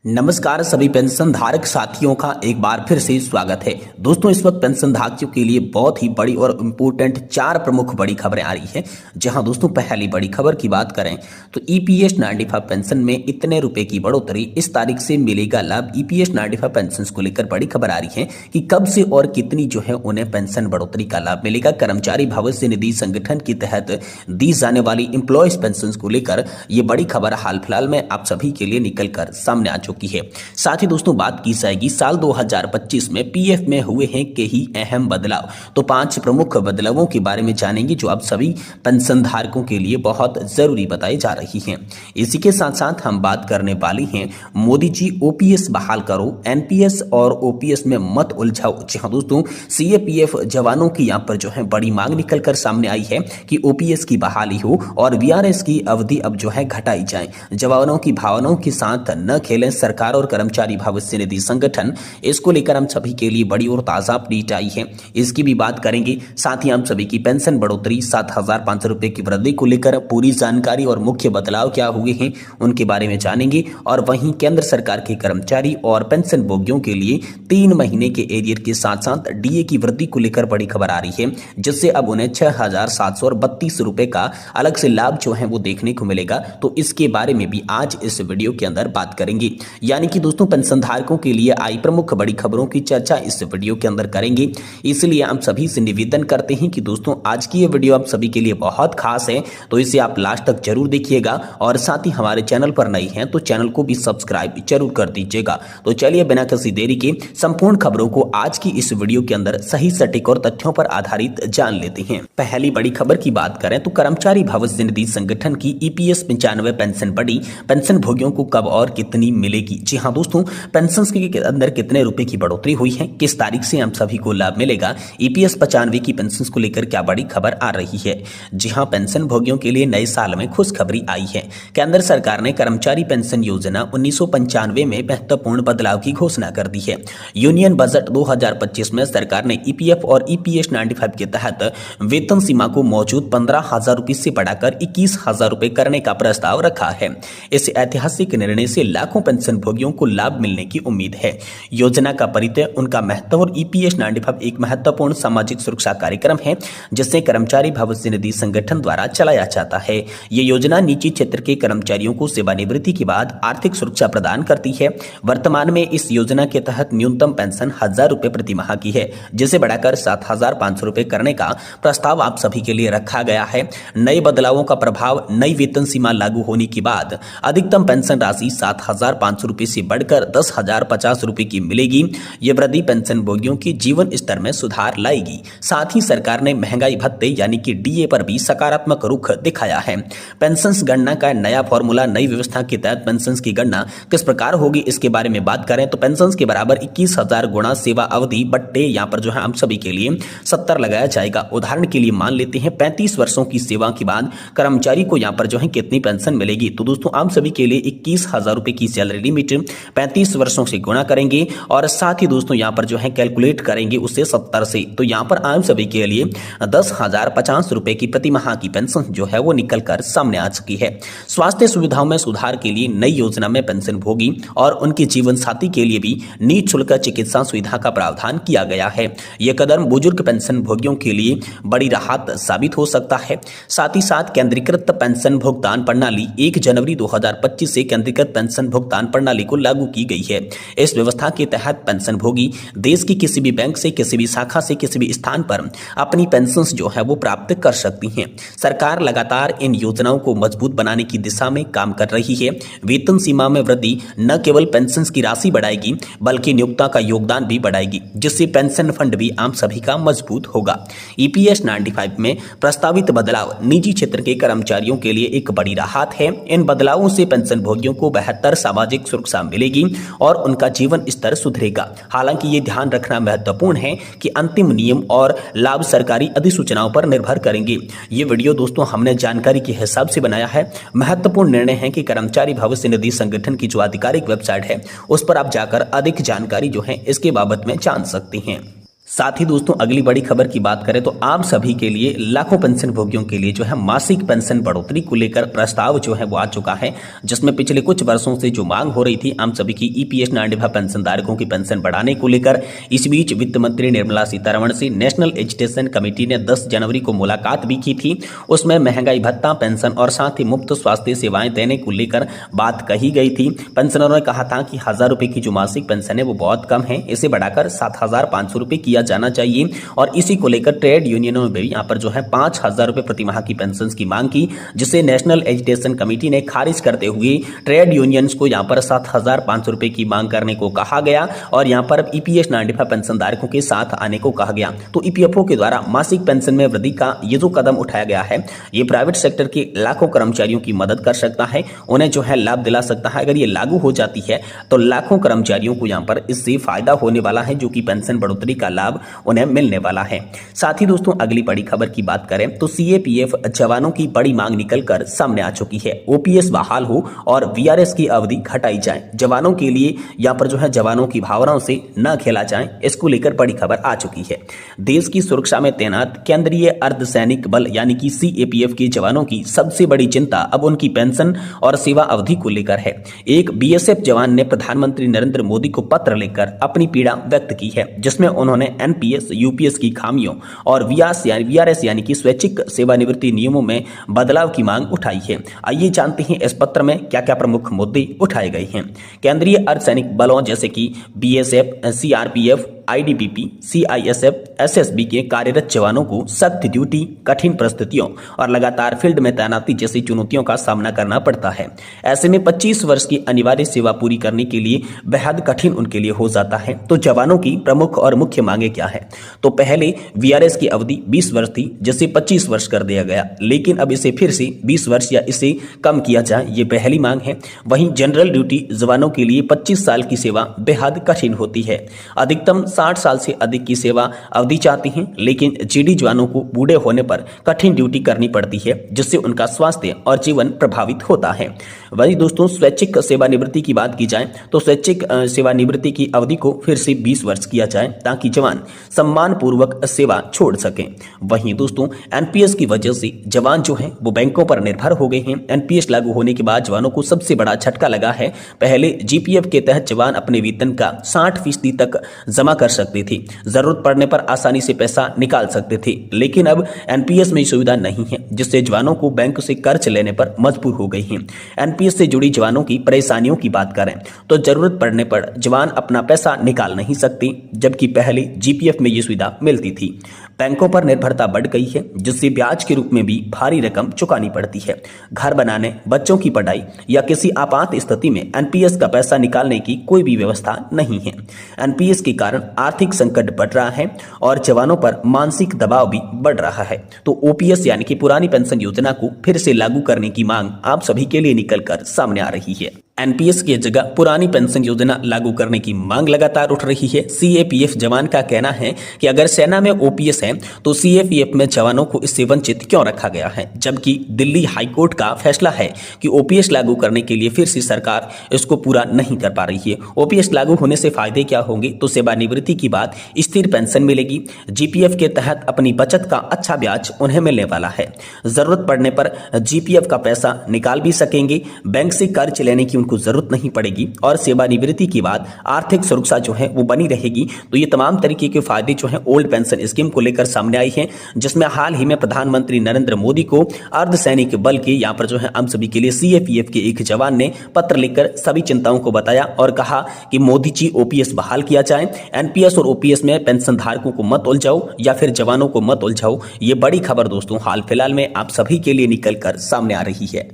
नमस्कार सभी पेंशन धारक साथियों का एक बार फिर से स्वागत है। दोस्तों इस वक्त पेंशन धारकों के लिए बहुत ही बड़ी और इम्पोर्टेंट 4 प्रमुख बड़ी खबरें आ रही हैं। जहां दोस्तों पहली बड़ी खबर की बात करें तो ईपीएस 95 पेंशन में इतने रुपए की बढ़ोतरी, इस तारीख से मिलेगा लाभ। ईपीएस 95 पेंशन को लेकर बड़ी खबर आ रही है कि कब से और कितनी जो है उन्हें पेंशन बढ़ोतरी का लाभ मिलेगा। कर्मचारी भविष्य निधि संगठन के तहत दी जाने वाली एम्प्लॉयज पेंशन को लेकर ये बड़ी खबर हाल फिलहाल में आप सभी के लिए निकल कर सामने आ की है। साथ ही दोस्तों बात की जाएगी साल 2025 में पीएफ में हुए हैं कई अहम बदलाव। तो 5 प्रमुख बदलावों के बारे में जानेंगे जो आप सभी पेंशन धारकों के लिए बहुत जरूरी बताई जा रही हैं। इसी के साथ साथ हम बात करने वाले हैं मोदी जी ओपीएस बहाल करो, एनपीएस और ओपीएस में मत उलझाओ। जी हाँ दोस्तों, सीएपीएफ जवानों की यहां पर जो है बड़ी मांग निकल कर सामने आई है कि ओपीएस की बहाली हो और वीआरएस की अवधि अब जो है घटाई जाए। जवानों की भावनाओं के साथ न खेलें सरकार और कर्मचारी भविष्य निधि संगठन, इसको लेकर हम सभी के लिए बड़ी और ताजा अपडेट आई है, इसकी भी बात करेंगे। साथ ही हम सभी की पेंशन बढ़ोतरी 7,500 रुपए की वृद्धि को लेकर पूरी जानकारी और मुख्य बदलाव क्या हुए हैं उनके बारे में जानेंगे। और वहीं केंद्र सरकार के कर्मचारी और पेंशन भोगियों के लिए 3 महीने के एरियर के साथ साथ डीए की वृद्धि को लेकर बड़ी खबर आ रही है, जिससे अब उन्हें 6,732 रुपए का अलग से लाभ जो है वो देखने को मिलेगा। तो इसके बारे में भी आज इस वीडियो के अंदर बात करेंगे। यानी कि दोस्तों पेंशन धारकों के लिए आई प्रमुख बड़ी खबरों की चर्चा इस वीडियो के अंदर करेंगे। इसलिए हम सभी से निवेदन करते हैं कि दोस्तों आज की ये वीडियो आप सभी के लिए बहुत खास है, तो इसे आप लास्ट तक जरूर देखिएगा। और साथ ही हमारे चैनल पर नए हैं तो चैनल को भी सब्सक्राइब जरूर कर दीजिएगा। तो चलिए बिना किसी देरी के संपूर्ण खबरों को आज की इस वीडियो के अंदर सही सटीक और तथ्यों पर आधारित जान लेते हैं। पहली बड़ी खबर की बात करें तो कर्मचारी भविष्य निधि संगठन की ईपीएस 95 पेंशन बढ़ी, पेंशन भोगियों को कब और कितनी मिलेगी। जी हाँ दोस्तों, पेंशन के अंदर कितने रुपए की बढ़ोतरी हुई है, किस तारीख से हम सभी को लाभ मिलेगा, ईपीएस 95 की पेंशन को लेकर क्या बड़ी खबर आ रही है। जी हाँ, पेंशन भोगियों के लिए नए साल में खुशखबरी आई है। केंद्र सरकार ने कर्मचारी पेंशन योजना 1995 में महत्वपूर्ण बदलाव की घोषणा कर दी है। यूनियन बजट 2025 में सरकार ने ईपीएफ और ईपीएस 95 के तहत वेतन सीमा को मौजूद 15,000 रुपए से बढ़ाकर 21,000 रुपए करने का प्रस्ताव रखा है। इस ऐतिहासिक निर्णय से लाखों पेंशन भोगियों को लाभ मिलने की उम्मीद है। योजना का परिचय, उनका महत्व और ईपीएस 95 एक महत्वपूर्ण सामाजिक सुरक्षा कार्यक्रम है जिसे कर्मचारी भविष्य निधि संगठन द्वारा चलाया जाता है। ये योजना निजी क्षेत्र के कर्मचारियों को सेवानिवृत्ति के बाद आर्थिक सुरक्षा प्रदान करती है। वर्तमान में इस योजना के तहत न्यूनतम पेंशन 1,000 रुपए प्रति माह की है, जिसे बढ़ाकर 7,500 रुपए करने का प्रस्ताव आप सभी के लिए रखा गया है। नए बदलावों का प्रभाव, नई वेतन सीमा लागू होने के बाद अधिकतम पेंशन राशि 7,500 रुपए से बढ़कर 10,050 रुपए की मिलेगी। यह वृद्धि पेंशन भोगियों के जीवन स्तर में सुधार लाएगी। साथ ही सरकार ने महंगाई भत्ते यानी कि डीए पर भी सकारात्मक रुख दिखाया है। पेंशन गणना का नया फॉर्मूला, नई व्यवस्था के तहत पेंशन की गणना किस प्रकार होगी इसके बारे में बात करें तो पेंशन के बराबर 21,000 गुणा सेवा अवधि बट्टे यहाँ पर जो है हम सभी के लिए 70 लगाया जाएगा। उदाहरण के लिए मान लेते हैं 35 वर्षों की सेवा के बाद कर्मचारी को यहाँ पर जो है कितनी पेंशन मिलेगी। तो दोस्तों आप सभी के लिए 21,000 रुपए की सैलरी लिमिट 35 वर्षों से गुणा करेंगे और साथ ही दोस्तों यहां पर जो है कैलकुलेट करेंगे उससे 70 से, तो यहां पर आप सभी के लिए 10,050 रुपए की प्रति माह की पेंशन जो है वो निकल कर सामने आ चुकी है। स्वास्थ्य सुविधाओं में सुधार के लिए नई योजना में पेंशन भोगी और उनके जीवन साथी के लिए भी निःशुल्क चिकित्सा सुविधा का प्रावधान किया गया है। यह कदम बुजुर्ग पेंशन भोगियों के लिए बड़ी राहत साबित हो सकता है। साथ ही साथ केंद्रीकृत पेंशन भुगतान प्रणाली 1 जनवरी 2025 से केंद्रीकृत पेंशन भुगतान प्रणाली को लागू की गई है। इस व्यवस्था के तहत पेंशन भोगी देश की किसी भी बैंक से, किसी भी शाखा से, किसी भी स्थान पर अपनी पेंशन जो है वो प्राप्त कर सकती हैं। सरकार लगातार इन योजनाओं को मजबूत बनाने की दिशा में काम कर रही है। वेतन सीमा में वृद्धि न केवल पेंशन की राशि बढ़ाएगी बल्कि नियोक्ता का योगदान भी बढ़ाएगी, जिससे पेंशन फंड भी आम सभी का मजबूत होगा। ईपीएस 95 में प्रस्तावित बदलाव निजी क्षेत्र के कर्मचारियों के लिए एक बड़ी राहत है। इन बदलावों से पेंशन भोगियों को बेहतर सामाजिक सुरक्षा मिलेगी और उनका जीवन स्तर सुधरेगा। हालांकि ये ध्यान रखना महत्वपूर्ण है कि अंतिम नियम और लाभ सरकारी अधिसूचनाओं पर निर्भर करेंगे। ये वीडियो दोस्तों हमने जानकारी के हिसाब से बनाया है। महत्वपूर्ण निर्णय है कि कर्मचारी भविष्य निधि संगठन की जो आधिकारिक वेबसाइट है उस पर आप जाकर अधिक जानकारी जो है इसके बाबत में जान सकते हैं। साथ ही दोस्तों अगली बड़ी खबर की बात करें तो आप सभी के लिए लाखों पेंशन भोगियों के लिए जो है मासिक पेंशन बढ़ोतरी को लेकर प्रस्ताव जो है वो आ चुका है, जिसमें पिछले कुछ वर्षों से जो मांग हो रही थी आम सभी की ईपीएस 95 पेंशन धारकों की पेंशन बढ़ाने को लेकर। इस बीच वित्त मंत्री निर्मला सीतारमण से नेशनल एजुकेशन कमेटी ने 10 जनवरी को मुलाकात भी की थी। उसमें महंगाई भत्ता, पेंशन और साथ ही मुफ्त स्वास्थ्य सेवाएं देने को लेकर बात कही गई थी। पेंशनरों ने कहा था कि 1000 रुपए की जो मासिक पेंशन है वो बहुत कम है, इसे बढ़ाकर 7500 रुपए किया जाना चाहिए। और इसी को लेकर ट्रेड यूनियनों में भी यहाँ पर जो है 5000 रुपए प्रति माह की पेंशन की मांग की, जिसे नेशनल एजुकेशन कमेटी ने खारिज करते हुए ट्रेड यूनियंस को यहाँ पर 7500 रुपए की मांग करने को कहा गया और यहाँ पर ईपीएस 95 पेंशन धारकों के साथ आने को कहा गया। तो ईपीएफओ के द्वारा मासिक पेंशन में वृद्धि का ये जो कदम उठाया गया है, ये प्राइवेट सेक्टर के लाखों कर्मचारियों की मदद कर सकता है, उन्हें जो है लाभ दिला सकता है। अगर ये लागू हो जाती है तो लाखों कर्मचारियों को यहाँ पर इससे फायदा होने वाला है, जो कि पेंशन बढ़ोतरी का लाभ उन्हें मिलने वाला है। साथ ही दोस्तों अगली बड़ी खबर की बात करें तो सीएपीएफ जवानों की बड़ी मांग निकलकर सामने आ चुकी है। ओपीएस बहाल हो और वीआरएस की अवधि घटाई जाए, जवानों के लिए यहाँ पर जो है जवानों की भावनाओं से न खेला जाए, इसको लेकर बड़ी खबर आ चुकी है। देश की सुरक्षा में तैनात केंद्रीय अर्धसैनिक बल यानी कि सीएपीएफ के जवानों की सबसे बड़ी चिंता अब उनकी पेंशन और सेवा अवधि को लेकर है। एक बीएसएफ जवान ने प्रधानमंत्री नरेंद्र मोदी को पत्र लिखकर अपनी पीड़ा व्यक्त की है, जिसमें उन्होंने एनपीएस यूपीएस की खामियों और वीआरएस यानी कि स्वैच्छिक सेवानिवृत्ति नियमों में बदलाव की मांग उठाई है। आइए जानते हैं इस पत्र में क्या क्या प्रमुख मुद्दे उठाए गए हैं। केंद्रीय अर्धसैनिक बलों जैसे कि BSF, CRPF, ITBP, CISF, SSB के कार्यरत जवानों को सख्त ड्यूटी, कठिन परिस्थितियों और लगातार फील्ड में तैनाती जैसी चुनौतियों का सामना करना पड़ता है। ऐसे में 25 वर्ष की अनिवार्य सेवा पूरी करने के लिए बेहद कठिन उनके लिए हो जाता है। तो जवानों की प्रमुख और मुख्य मांगे क्या है? तो पहले वीआरएस की अवधि 20 वर्ष थी, जिसे 25 वर्ष कर दिया गया, लेकिन अब इसे फिर से 20 वर्ष या इसे कम किया जाए, ये पहली मांग है। वहीं जनरल ड्यूटी जवानों के लिए 25 साल की सेवा बेहद कठिन होती है। अधिकतम 60 साल से अधिक की सेवा अवधि चाहती हैं, लेकिन जीडी जवानों को बूढ़े होने पर कठिन ड्यूटी करनी पड़ती है, जिससे उनका स्वास्थ्य और जीवन प्रभावित होता है। वहीं दोस्तों स्वैच्छिक सेवानिवृत्ति की बात की जाए तो स्वैच्छिक सेवानिवृत्ति की अवधि को फिर से 20 वर्ष किया जाए, ताकि जवान सम्मान पूर्वक सेवा छोड़ सकें। वहीं दोस्तों एनपीएस की वजह से जवान जो हैं वो बैंकों पर निर्भर हो गए हैं। एनपीएस लागू होने के बाद जवानों को सबसे बड़ा झटका लगा है। पहले जीपीएफ के तहत जवान अपने वेतन का 60% तक जमा कर सकते थे, जरूरत पड़ने पर आसानी से पैसा निकाल सकते थे, लेकिन अब एनपीएस में सुविधा नहीं है, जिससे जवानों को बैंक से कर्ज लेने पर मजबूर हो गई हैं। एनपीएस से जुड़ी जवानों की परेशानियों की बात करें तो जरूरत पड़ने पर जवान अपना पैसा निकाल नहीं सकते, जबकि पहले जीपीएफ में यह सुविधा मिलती थी। बैंकों पर निर्भरता बढ़ गई है, जिससे ब्याज के रूप में भी भारी रकम चुकानी पड़ती है। घर बनाने, बच्चों की पढ़ाई या किसी आपात स्थिति में एनपीएस का पैसा निकालने की कोई भी व्यवस्था नहीं है। एनपीएस के कारण आर्थिक संकट बढ़ रहा है और जवानों पर मानसिक दबाव भी बढ़ रहा है। तो ओपीएस यानी कि पुरानी पेंशन योजना को फिर से लागू करने की मांग आप सभी के लिए निकलकर सामने आ रही है। एनपीएस की जगह पुरानी पेंशन योजना लागू करने की मांग लगातार उठ रही है। सीएपीएफ जवान का कहना है कि अगर सेना में ओपीएस है तो सीएपीएफ में जवानों को इससे वंचित क्यों रखा गया है, जबकि दिल्ली हाईकोर्ट का फैसला है कि ओपीएस लागू करने के लिए फिर से सरकार इसको पूरा नहीं कर पा रही है। ओपीएस लागू होने से फायदे क्या होंगे? तो सेवानिवृत्ति की बात, स्थिर पेंशन मिलेगी, जीपीएफ के तहत अपनी बचत का अच्छा ब्याज उन्हें मिलने वाला है, जरूरत पड़ने पर जीपीएफ का पैसा निकाल भी सकेंगे, बैंक से कर्ज लेने की उनको जरूरत नहीं पड़ेगी और सेवानिवृत्ति के बाद आर्थिक सुरक्षा जो है वो बनी रहेगी। तो ये तमाम तरीके के फायदे जो हैं ओल्ड पेंशन स्कीम को लेकर सामने आई हैं, जिसमें हाल ही में प्रधानमंत्री नरेंद्र मोदी को अर्धसैनिक बल के यहाँ पर जो है हम सभी के लिए सीएपीएफ के एक जवान ने पत्र लिखकर सभी चिंताओं को बताया और कहा कि मोदी जी ओपीएस बहाल किया जाए, एनपीएस और ओपीएस में पेंशन धारकों को मत उलझाओ या फिर जवानों को मत उलझाओ। ये बड़ी खबर दोस्तों हाल फिलहाल में आप सभी के लिए निकल कर सामने आ रही है।